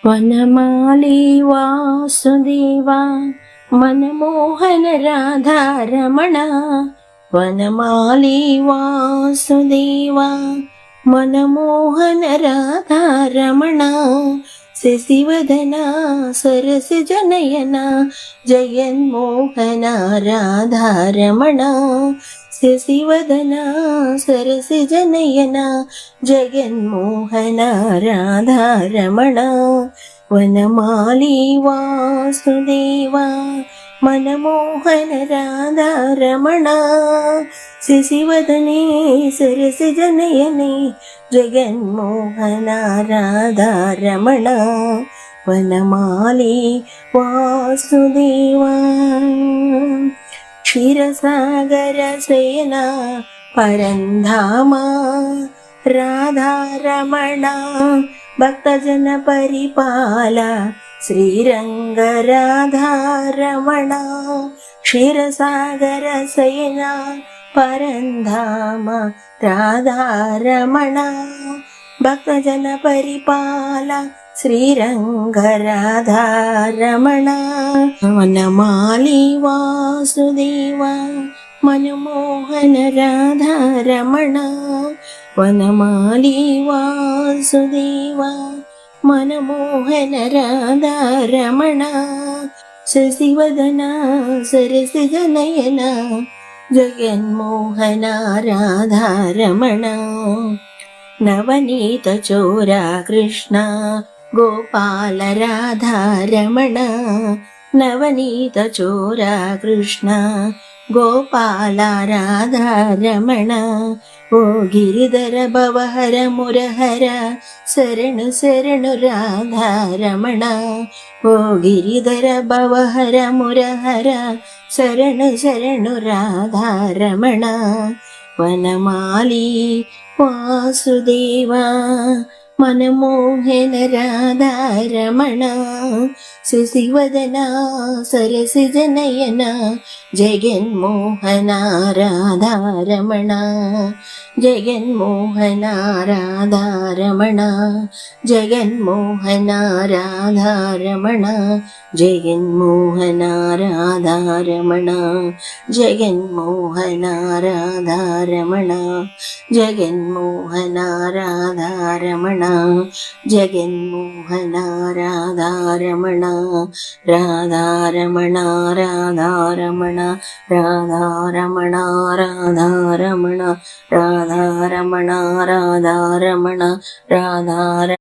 వనమాలి వాసుదేవా మనమోహన రాధారమణ. వనమాలి వాసుదేవా మనమోహన రాధారమణ. శశివదన సరసిజనయన జగన్మోహన రాధారమణ. శశివదన సరసిజనయన జగన్మోహన రాధారమణ. వనమాలి వాసుదేవా మనమోహన రాధారమణ. శశివదనే సరసిజనయనే జగన్మోహన రాధారమణ. వనమాలి వాసుదేవా. క్షీరసాగర శయన పరంధామ రాధారమణ. భక్తజన పరిపాల శ్రీరంగ రాధారమణ. క్షీరసాగర శయన పరంధామ రాధారమణ. భక్తజన పరిపాల శ్రీరంగ రాధారమణ. వనమాలి వాసుదేవా మనమోహన రాధారమణ. వనమాలి వాసుదేవా మనమోహన రాధారమణ. శశివదన సరసిజనయన జగన్మోహన రాధారమణ. నవనీత చోర కృష్ణ గోపాల రాధారమణ. నవనీత చోర కృష్ణ గోపాల రాధారమణ. ఓ గిరిధర భవహర మురహర శరణు శరణు రాధారమణ. ఓ గిరిధర భవహర మురహర శరణు శరణు రాధారమణ. వనమాలి వాసుదేవా మనమోహన రాధారమణ. శశివదన సరసిజనయన జగన్మోహన రాధారమణ. జగన్మోహన రాధారమణ. జగన్మోహన రాధారమణ. జగన్మోహన రాధారమణ. జగన్మోహన రాధారమణ. జగన్మోహన రాధారమణ. జగన్మోహన రాధారమణ. రాధారమణ రాధారమణ రాధారమణ రాధారమణ రాధారమణ రాధారమణ రాధార